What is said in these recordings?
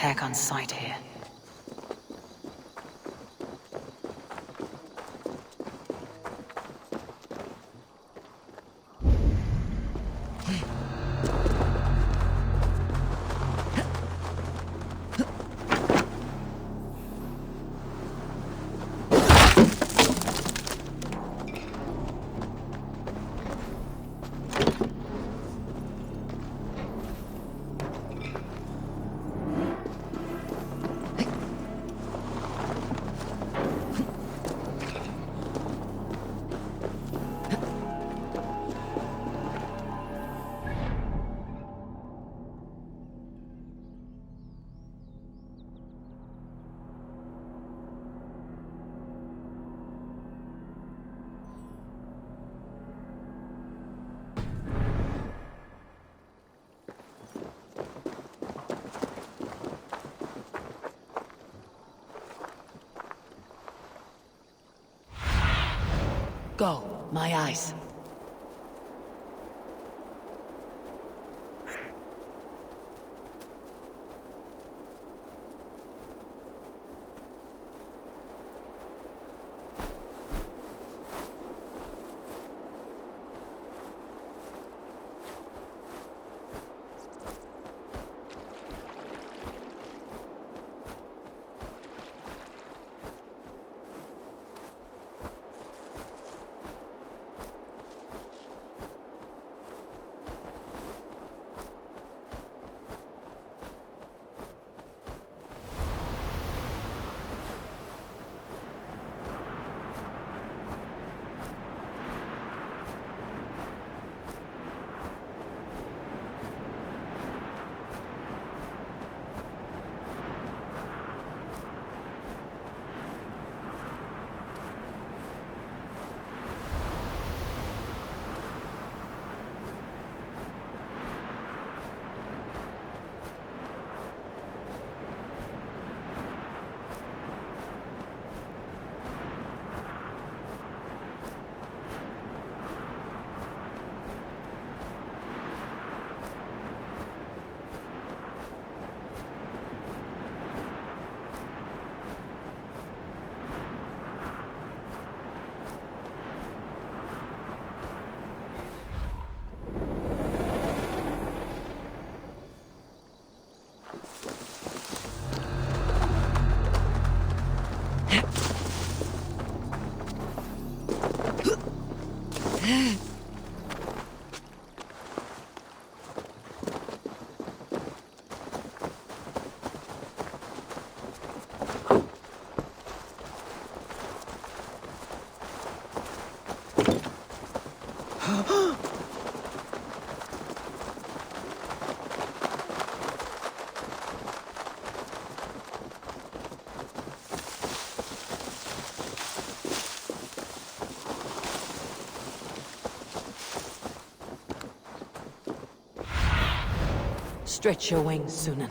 tech on site here. Go, my eyes. Stretch your wings, Sunan.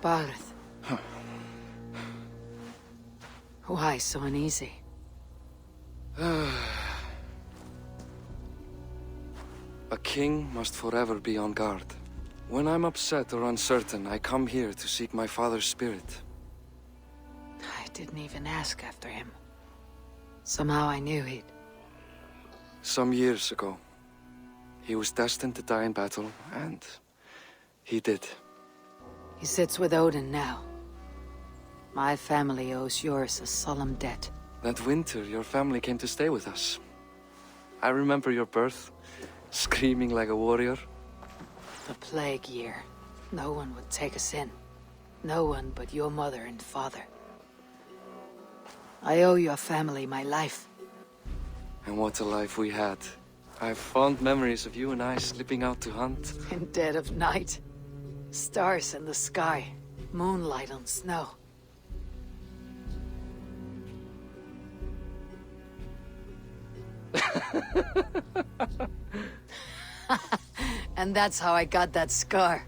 Barth. Why so uneasy? A king must forever be on guard. When I'm upset or uncertain, I come here to seek my father's spirit. I didn't even ask after him. Somehow I knew he'd... Some years ago, he was destined to die in battle, and he did. He sits with Odin now. My family owes yours a solemn debt. That winter, your family came to stay with us. I remember your birth, screaming like a warrior. The plague year. No one would take us in. No one but your mother and father. I owe your family my life. And what a life we had. I have fond memories of you and I slipping out to hunt. In dead of night. Stars in the sky. Moonlight on snow. And that's how I got that scar.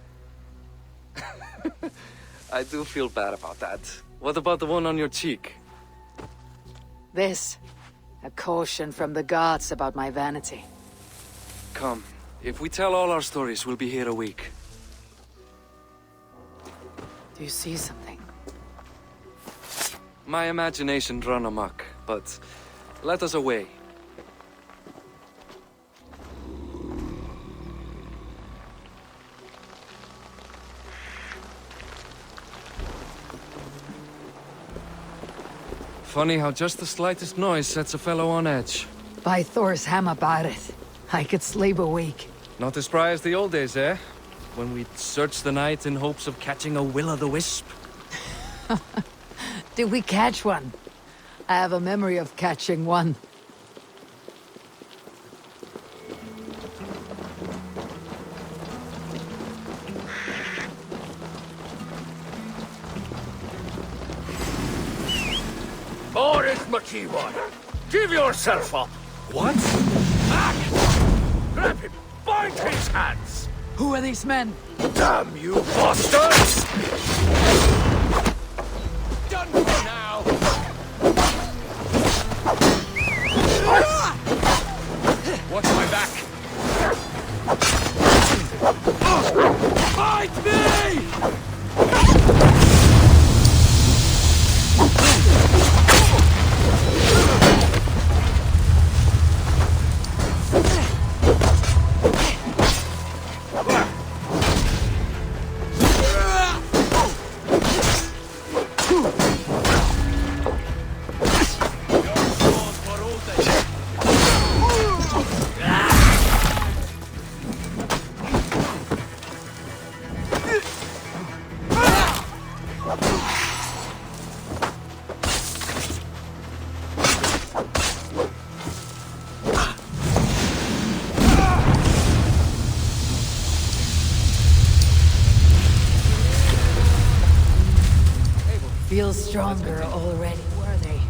I do feel bad about that. What about the one on your cheek? This. A caution from the gods about my vanity. Come. If we tell all our stories, we'll be here a week. Do you see something? My imagination run amok, but let us away. Funny how just the slightest noise sets a fellow on edge. By Thor's hammer, Barith. I could sleep a week. Not as spry as the old days, eh? When we'd search the night in hopes of catching a will-o'-the-wisp. Did we catch one? I have a memory of catching one. Boris Makiwan, give yourself up! What? Back! Grab him! Bind his hands! Who are these men? Damn you bastards! Done for now! Watch my back! Fight me! Feels stronger already, were they?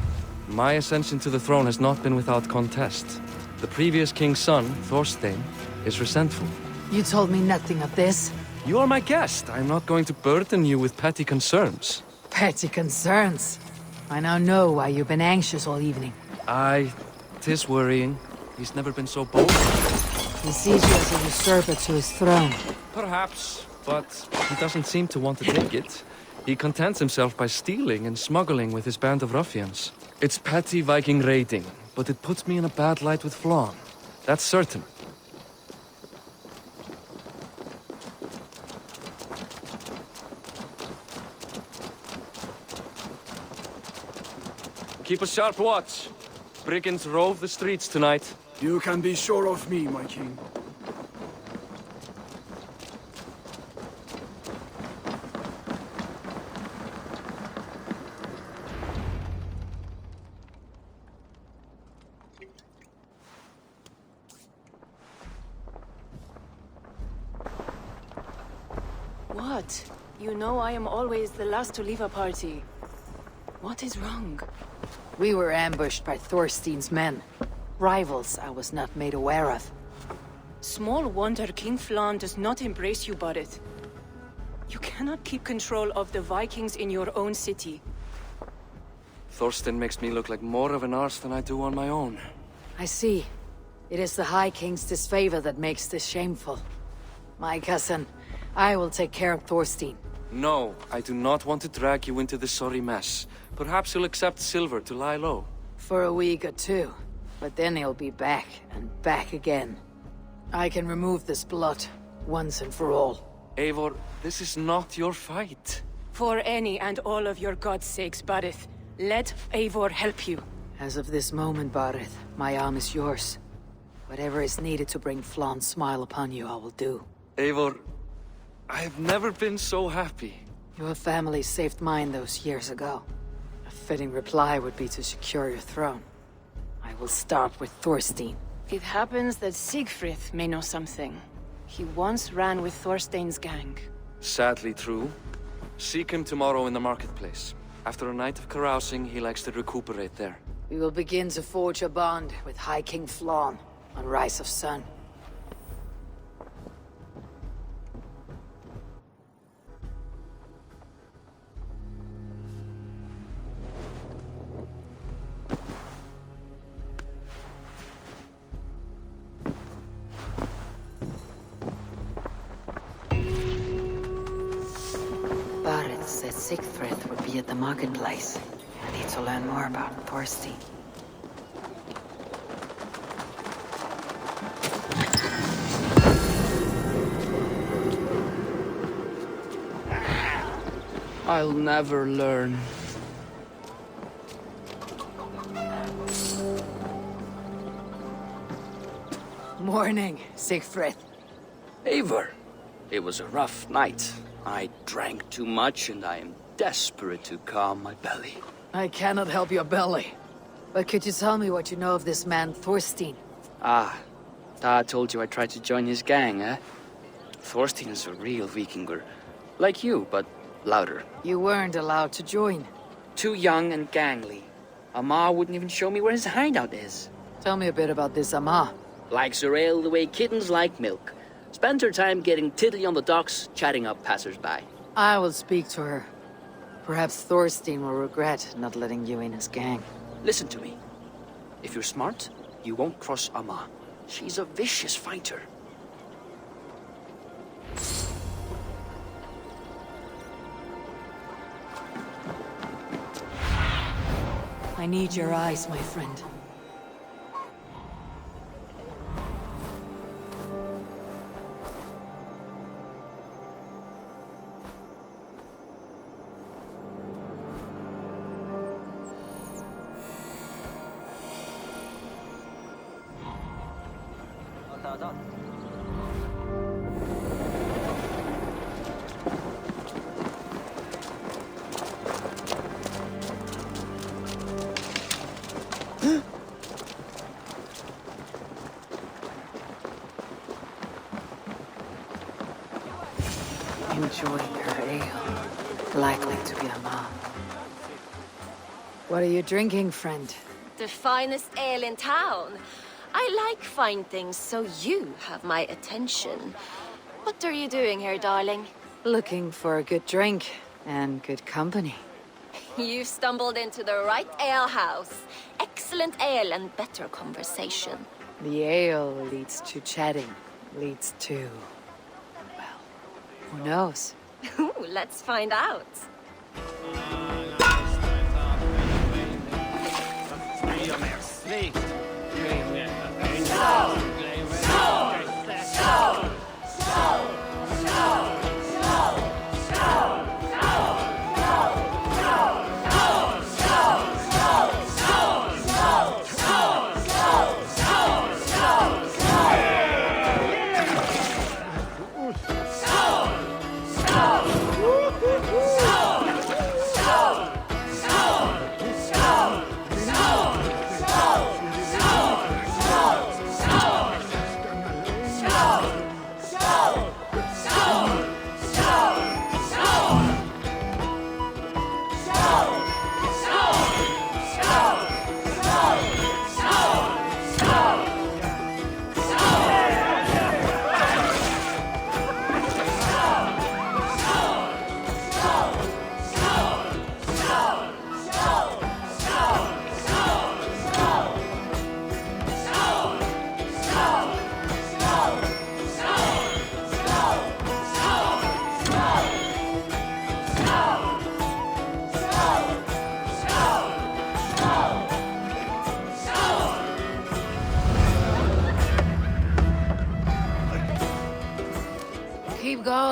My ascension to the throne has not been without contest. The previous king's son, Thorstein, is resentful. You told me nothing of this. You are my guest. I'm not going to burden you with petty concerns. Petty concerns. I now know why you've been anxious all evening. Aye, 'tis worrying. He's never been so bold. He sees you as a usurper to his throne. Perhaps, but he doesn't seem to want to take it. He contents himself by stealing and smuggling with his band of ruffians. It's petty Viking raiding, but it puts me in a bad light with Flann. That's certain. Keep a sharp watch. Brigands rove the streets tonight. You can be sure of me, my king. What? You know I am always the last to leave a party. What is wrong? We were ambushed by Thorstein's men. Rivals I was not made aware of. Small wonder King Flann does not embrace you, Barret. You cannot keep control of the Vikings in your own city. Thorstein makes me look like more of an arse than I do on my own. I see. It is the High King's disfavor that makes this shameful. My cousin, I will take care of Thorstein. No, I do not want to drag you into this sorry mess. Perhaps you'll accept silver to lie low. For a week or two. But then he'll be back, and back again. I can remove this blot, once and for all. Eivor, this is not your fight. For any and all of your god's sakes, Barith, let Eivor help you. As of this moment, Barith, my arm is yours. Whatever is needed to bring Flaan's smile upon you, I will do. Eivor, I have never been so happy. Your family saved mine those years ago. A fitting reply would be to secure your throne. I will start with Thorstein. It happens that Siegfried may know something. He once ran with Thorstein's gang. Sadly true. Seek him tomorrow in the marketplace. After a night of carousing, he likes to recuperate there. We will begin to forge a bond with High King Flaan on Rise of Sun. Barith said Siegfried would be at the marketplace. I need to learn more about Thorstein. I'll never learn. Morning, Siegfried. Eivor, it was a rough night. I drank too much and I am desperate to calm my belly. I cannot help your belly. But could you tell me what you know of this man, Thorstein? Ah, Dad told you I tried to join his gang, eh? Thorstein is a real Vikinger. Like you, but louder. You weren't allowed to join. Too young and gangly. Amma wouldn't even show me where his hideout is. Tell me a bit about this Amma. Likes her ale the way kittens like milk. Spends her time getting tiddly on the docks, chatting up passers-by. I will speak to her. Perhaps Thorstein will regret not letting you in his gang. Listen to me. If you're smart, you won't cross Amma. She's a vicious fighter. I need your eyes, my friend. Enjoying her ale. Likely to be a mom. What are you drinking, friend? The finest ale in town. I like fine things, so you have my attention. What are you doing here, darling? Looking for a good drink and good company. You stumbled into the right alehouse. Excellent ale and better conversation. The ale leads to chatting, leads to... well, who knows? Ooh, let's find out.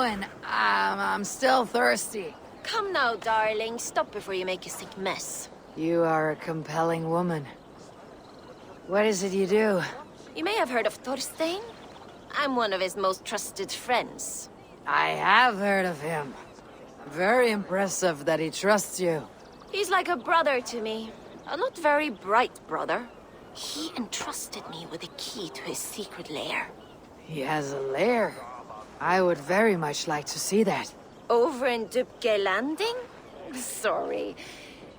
going. I'm still thirsty. Come now, darling. Stop before you make a sick mess. You are a compelling woman. What is it you do? You may have heard of Thorstein. I'm one of his most trusted friends. I have heard of him. Very impressive that he trusts you. He's like a brother to me. A not very bright brother. He entrusted me with the key to his secret lair. He has a lair. I would very much like to see that. Over in Dubke Landing? Sorry.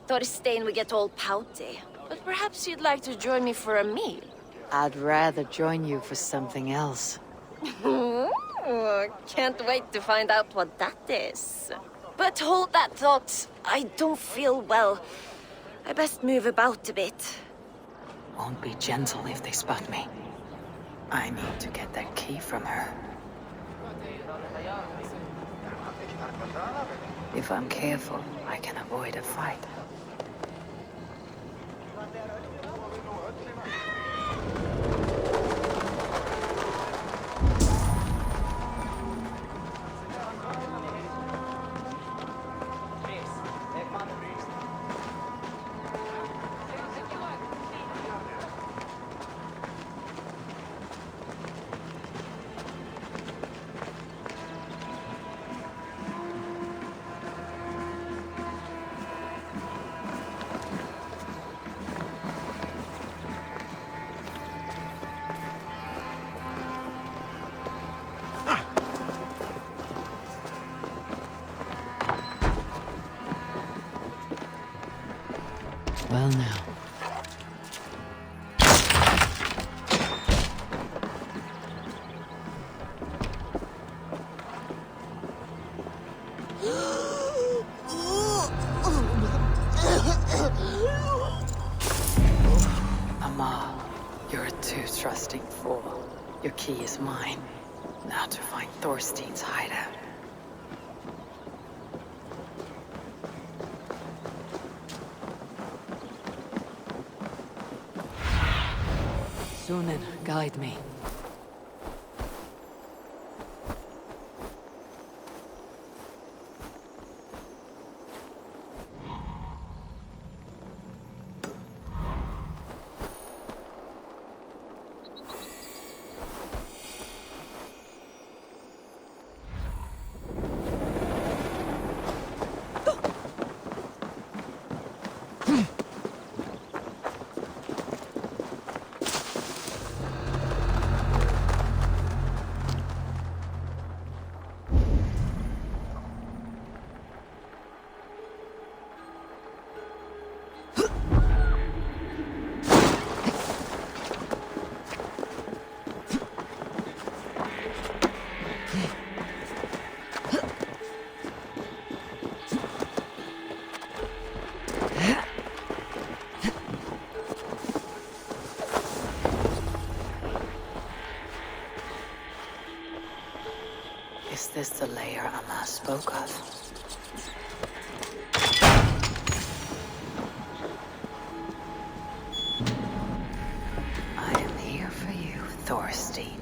Thorstein would get all pouty. But perhaps you'd like to join me for a meal. I'd rather join you for something else. Can't wait to find out what that is. But hold that thought. I don't feel well. I best move about a bit. Won't be gentle if they spot me. I need to get that key from her. If I'm careful, I can avoid a fight. Well now. Amal, you're a too trusting fool. Your key is mine. Now to find Thorstein's hideout. Sunan, guide me. Is this the lair Amma spoke of? I am here for you, Thorstein.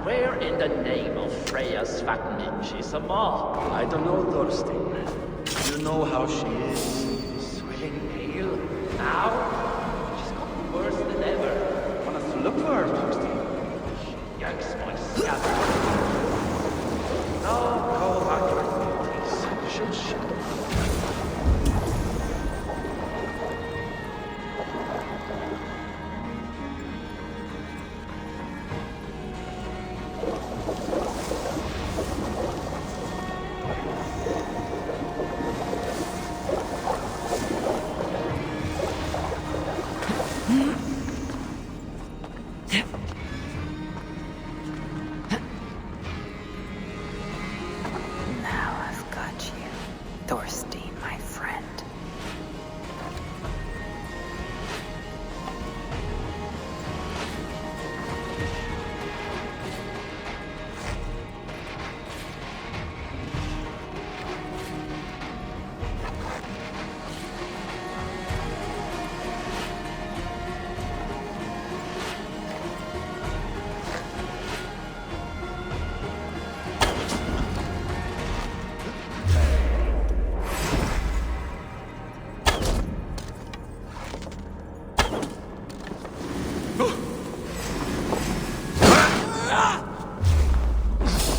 Where in the name of Freya's Svakminch is Amal? I don't know, Thorstein. You know how she is. Swelling pale? Now? She's gotten worse than ever. Want us to look for her, Thorstein? She yanks my scabbard. much. Now I've got you, Thorstein, my friend.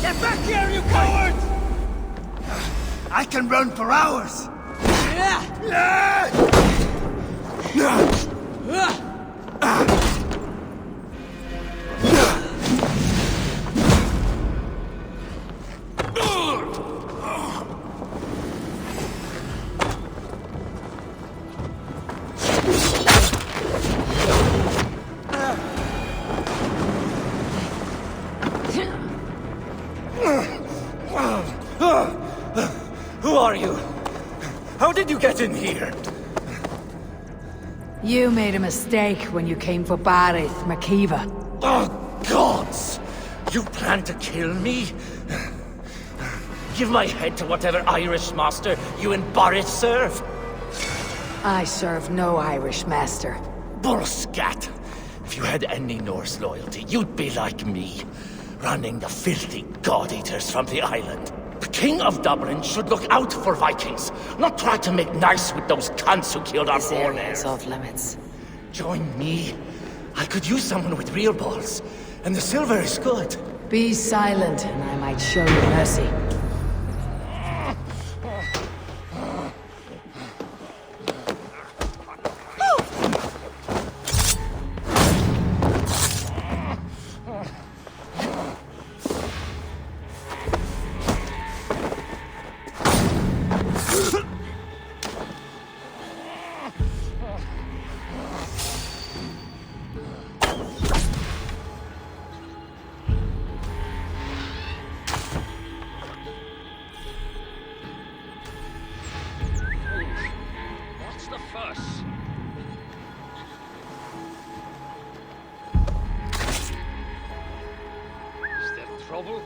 Get back here, you cowards! I can run for hours! Who are you? How did you get in here? You made a mistake when you came for Barith, Makiva. Oh, gods! You plan to kill me? Give my head to whatever Irish master you and Boris serve? I serve no Irish master. Bullscat! If you had any Norse loyalty, you'd be like me, running the filthy god-eaters from the island. The King of Dublin should look out for Vikings, not try to make nice with those cunts who killed our This area forebears. is off limits. Join me. I could use someone with real balls, and the silver is good. Be silent, and I might show you mercy. What's the fuss? Is there trouble?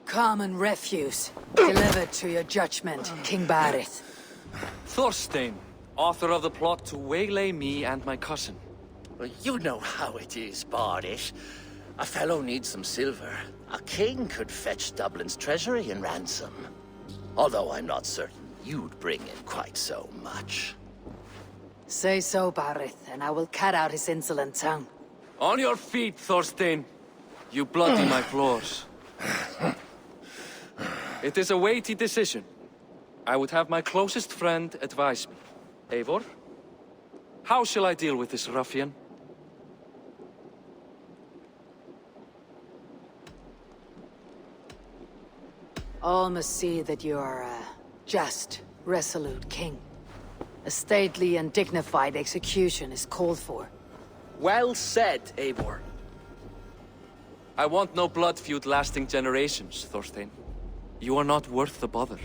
Common refuse. Delivered to your judgment, King Barith. Thorstein, author of the plot to waylay me and my cousin. Well, you know how it is, Bardish. A fellow needs some silver. A king could fetch Dublin's treasury in ransom. Although I'm not certain you'd bring in quite so much. Say so, Barith, and I will cut out his insolent tongue. On your feet, Thorstein. You bloody my floors. It is a weighty decision. I would have my closest friend advise me. Eivor, how shall I deal with this ruffian? All must see that you are a just, resolute king. A stately and dignified execution is called for. Well said, Eivor. I want no blood feud lasting generations, Thorstein. You are not worth the bother.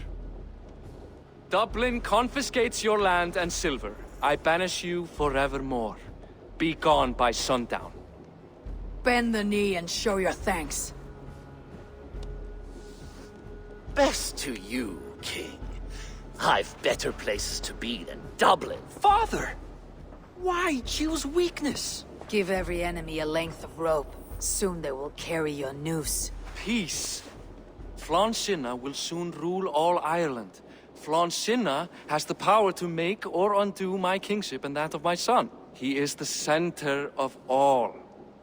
Dublin confiscates your land and silver. I banish you forevermore. Be gone by sundown. Bend the knee and show your thanks. Best to you, King. I've better places to be than Dublin. Father! Why choose weakness? Give every enemy a length of rope. Soon they will carry your noose. Peace. Flann Sinna will soon rule all Ireland. Flann Sinna has the power to make or undo my kingship and that of my son. He is the center of all.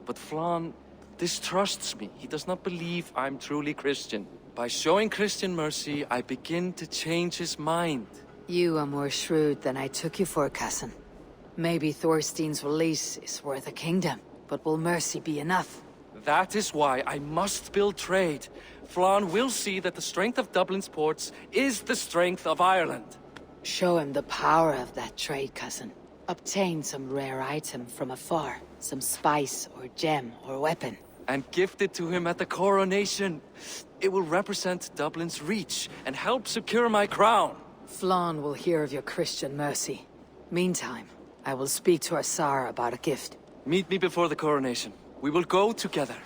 But Flann distrusts me. He does not believe I'm truly Christian. By showing Christian mercy, I begin to change his mind. You are more shrewd than I took you for, cousin. Maybe Thorstein's release is worth a kingdom, but will mercy be enough? That is why I must build trade. Flann will see that the strength of Dublin's ports is the strength of Ireland. Show him the power of that trade, cousin. Obtain some rare item from afar. Some spice or gem or weapon. And gift it to him at the coronation. It will represent Dublin's reach and help secure my crown. Flann will hear of your Christian mercy. Meantime, I will speak to Asar about a gift. Meet me before the coronation. We will go together.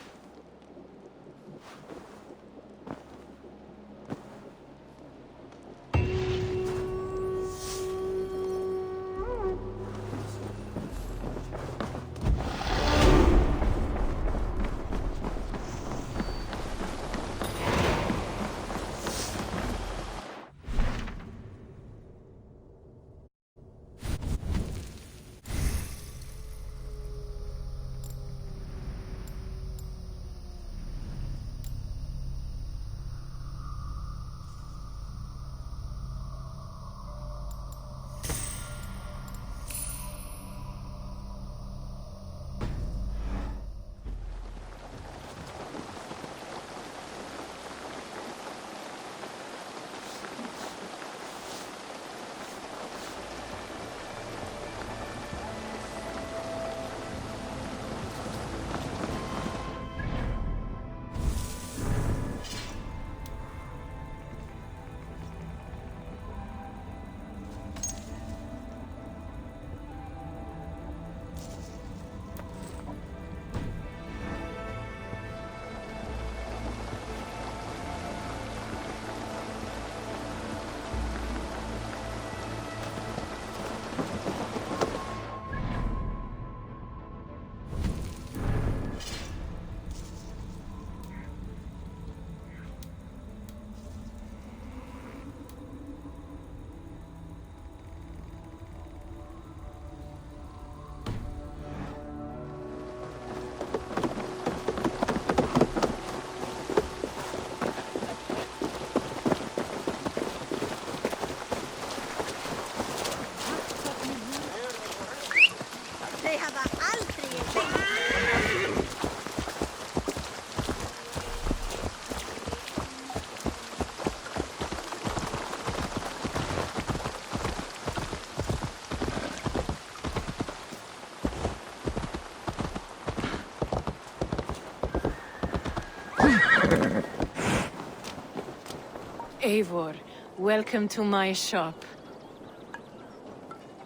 Eivor, welcome to my shop.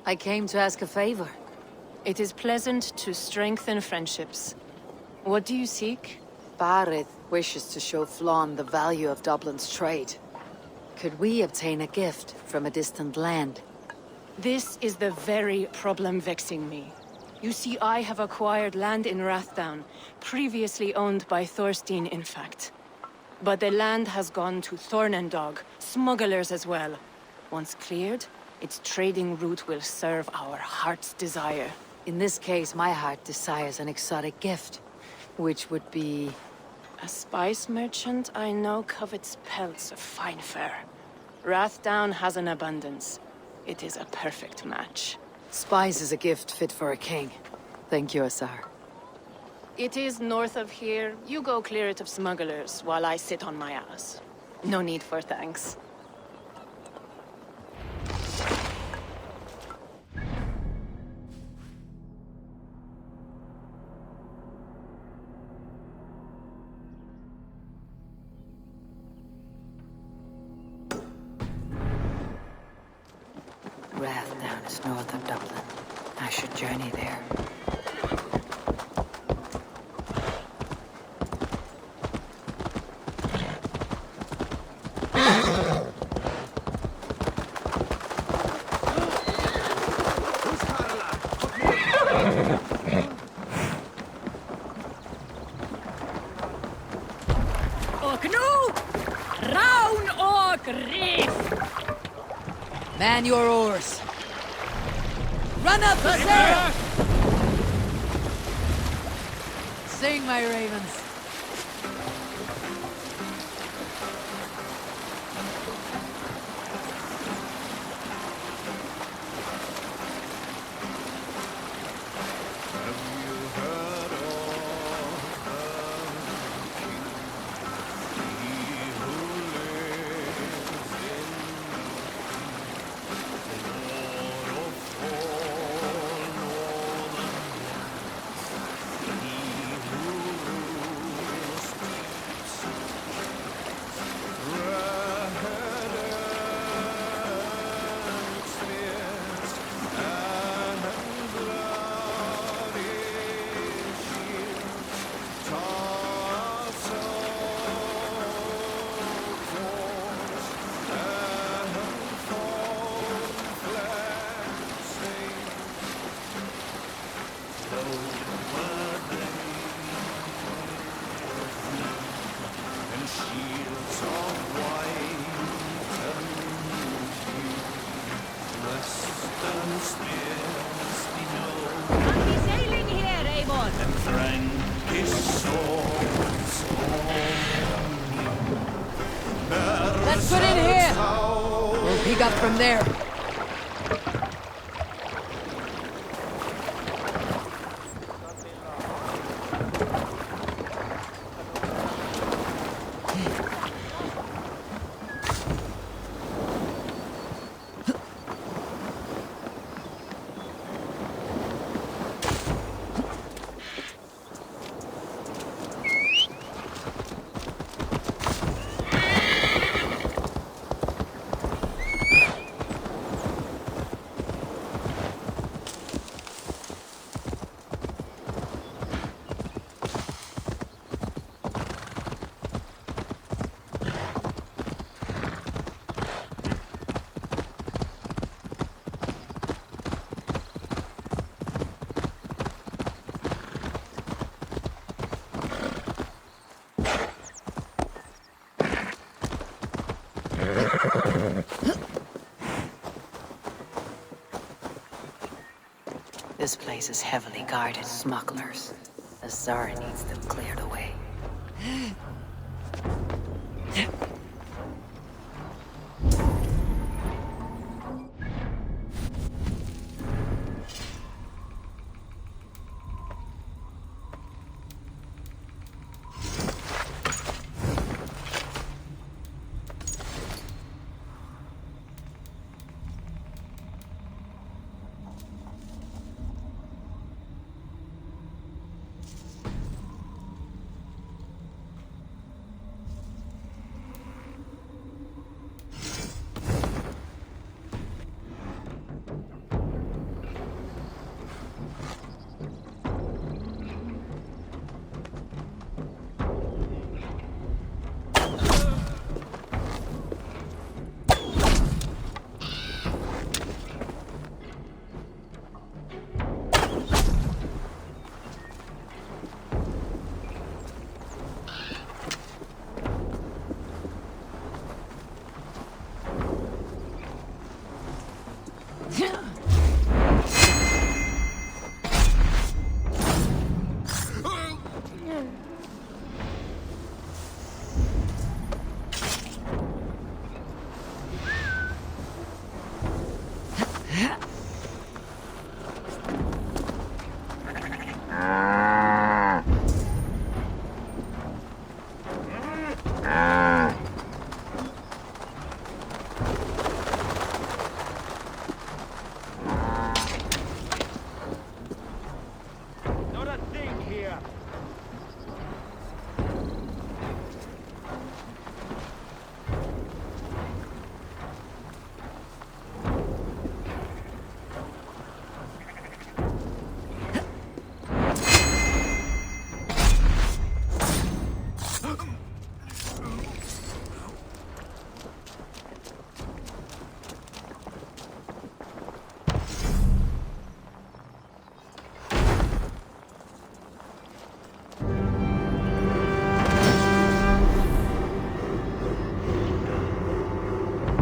I came to ask a favor. It is pleasant to strengthen friendships. What do you seek? Barith wishes to show Flann the value of Dublin's trade. Could we obtain a gift from a distant land? This is the very problem vexing me. You see, I have acquired land in Rathdown, previously owned by Thorstein, in fact. But the land has gone to Thornendog, smugglers as well. Once cleared, its trading route will serve our heart's desire. In this case, my heart desires an exotic gift, which would be... A spice merchant I know covets pelts of fine fur. Rathdown has an abundance. It is a perfect match. Spice is a gift fit for a king. Thank you, Asar. It is north of here. You go clear it of smugglers, while I sit on my ass. No need for thanks. Rathdown is north of Dublin. I should journey there. Man your oars! Run up the sail! Sing, my ravens. Let's put in here! We'll pick up from there. This place is heavily guarded. Smugglers. Azar needs them cleared away.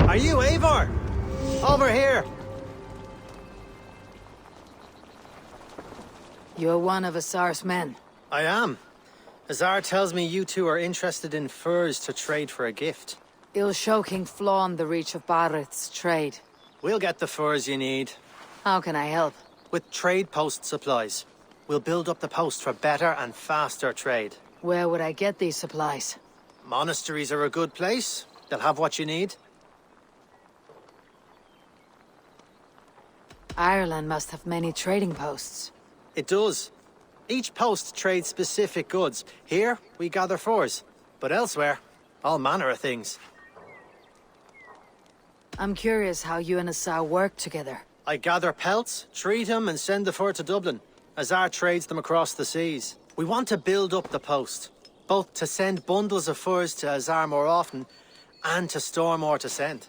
Are you Eivor? Over here! You're one of Asar's men. I am. Azar tells me you two are interested in furs to trade for a gift. Ill-Shoking flawn the reach of Barith's trade. We'll get the furs you need. How can I help? With trade post supplies. We'll build up the post for better and faster trade. Where would I get these supplies? Monasteries are a good place. They'll have what you need. Ireland must have many trading posts. It does. Each post trades specific goods. Here, we gather furs. But elsewhere, all manner of things. I'm curious how you and Asar work together. I gather pelts, treat them, and send the fur to Dublin. Azar trades them across the seas. We want to build up the post, both to send bundles of furs to Azar more often, and to store more to send.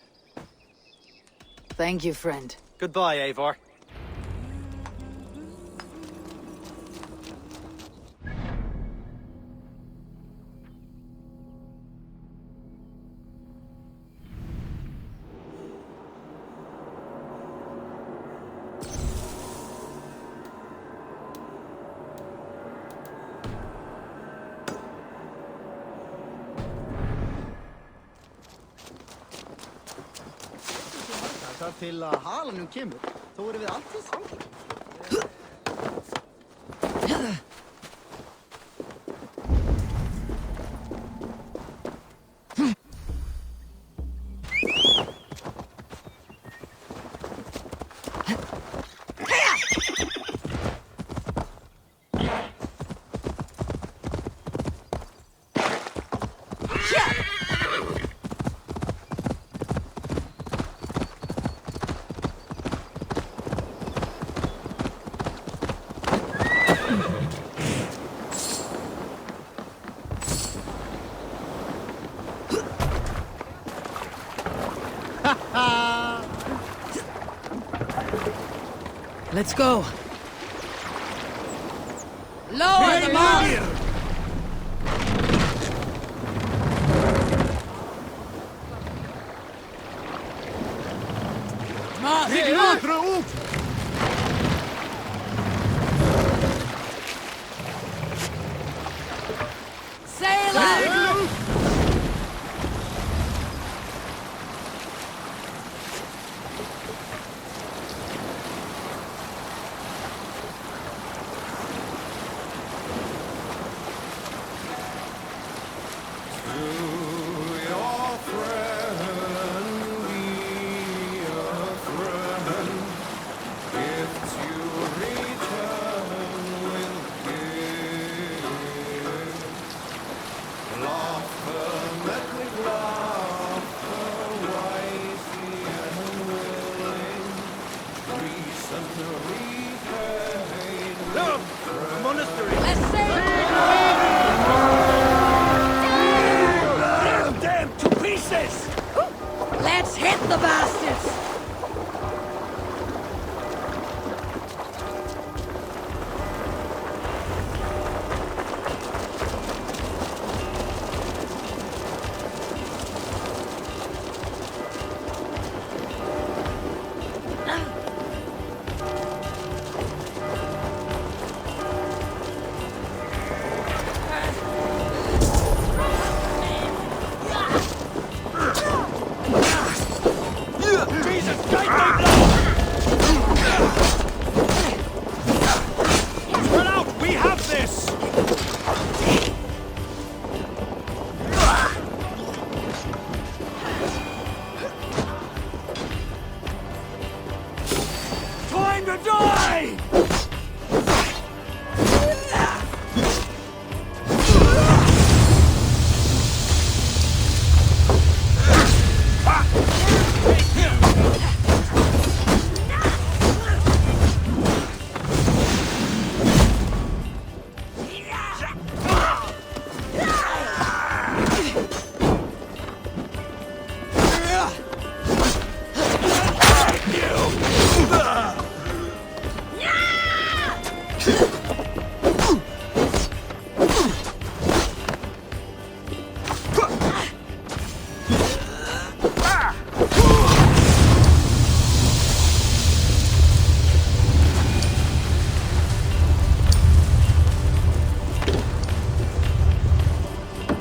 Thank you, friend. Goodbye, Eivor. Til halen kommer, så er vi alltid sammen. Let's go. Lower the mount! Come on, pick him up! Sail out! Them to pieces!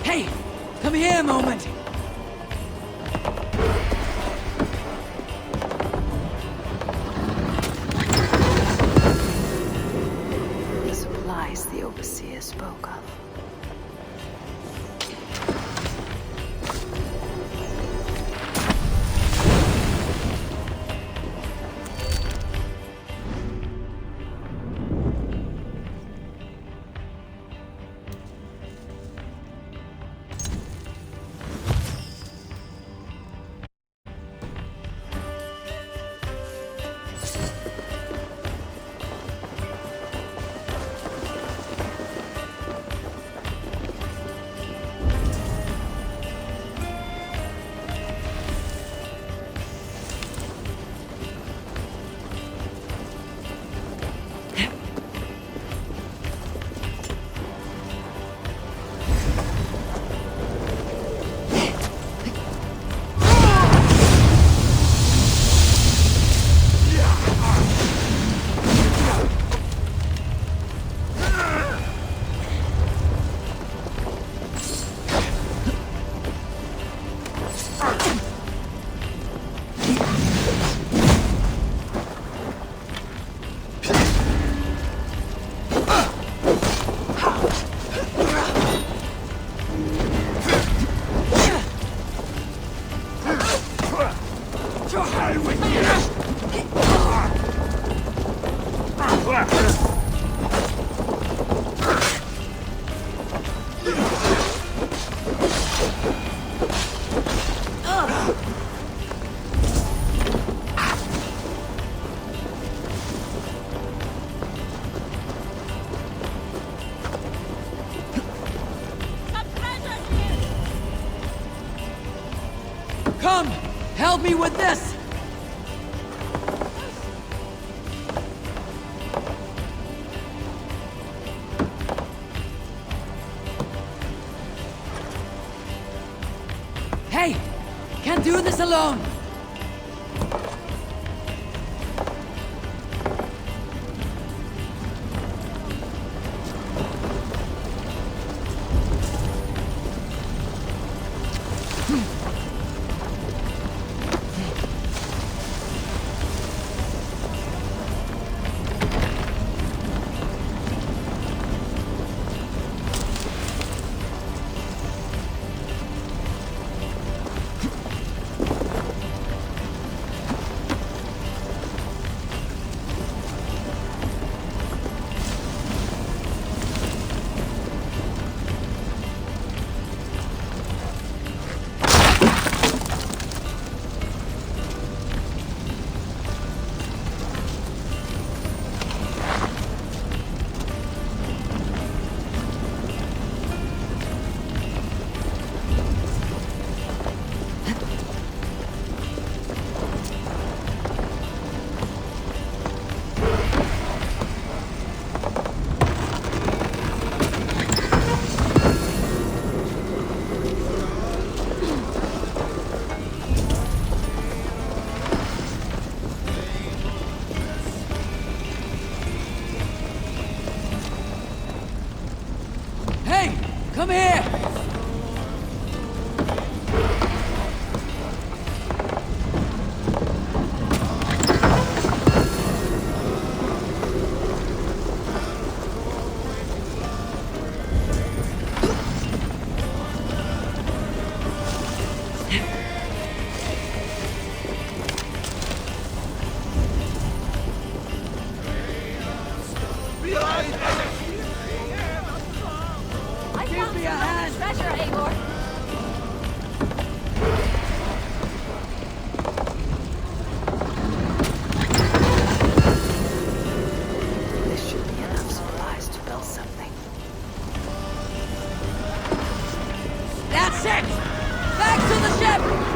Hey, come here a moment. The supplies the Overseer spoke of. Come, help me with this. Hey, can't do this alone. Come here! Give me a hand! That's it! Back to the ship!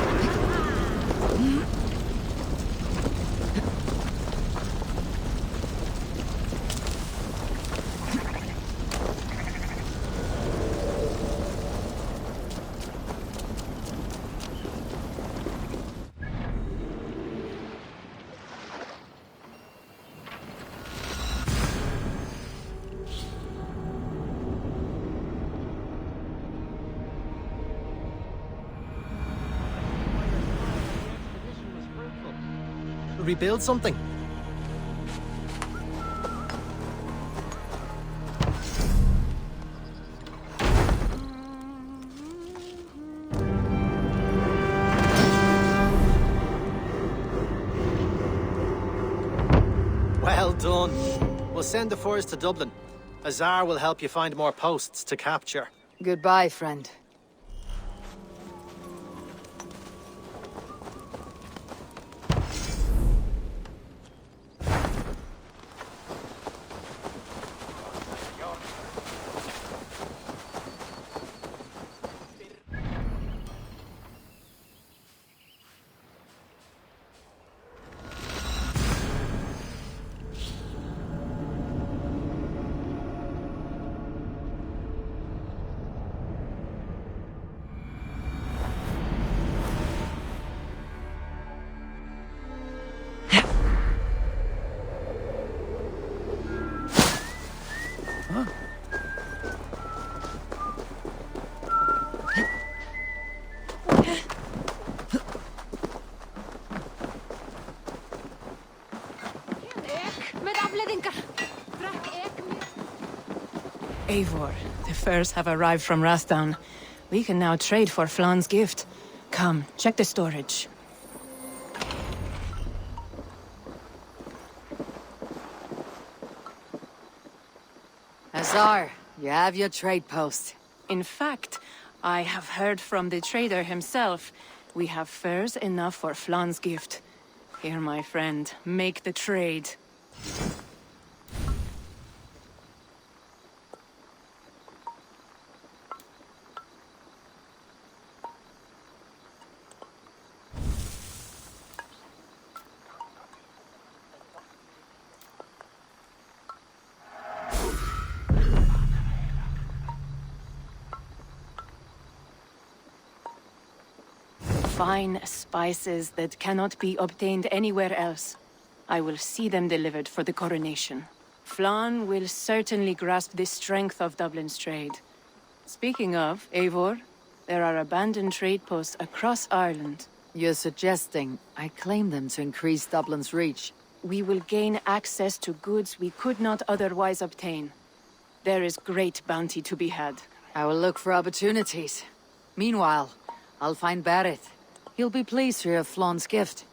Rebuild something? Well done. We'll send the furs to Dublin. Azar will help you find more posts to capture. Goodbye, friend. Eivor, the furs have arrived from Rathdown. We can now trade for Flan's gift. Come, check the storage. Azar, you have your trade post. In fact, I have heard from the trader himself. We have furs enough for Flan's gift. Here, my friend, make the trade. Fine spices that cannot be obtained anywhere else. I will see them delivered for the coronation. Flan will certainly grasp the strength of Dublin's trade. Speaking of, Eivor, there are abandoned trade posts across Ireland. You're suggesting I claim them to increase Dublin's reach? We will gain access to goods we could not otherwise obtain. There is great bounty to be had. I will look for opportunities. Meanwhile, I'll find Barrett. He'll be pleased to hear of Flan's gift.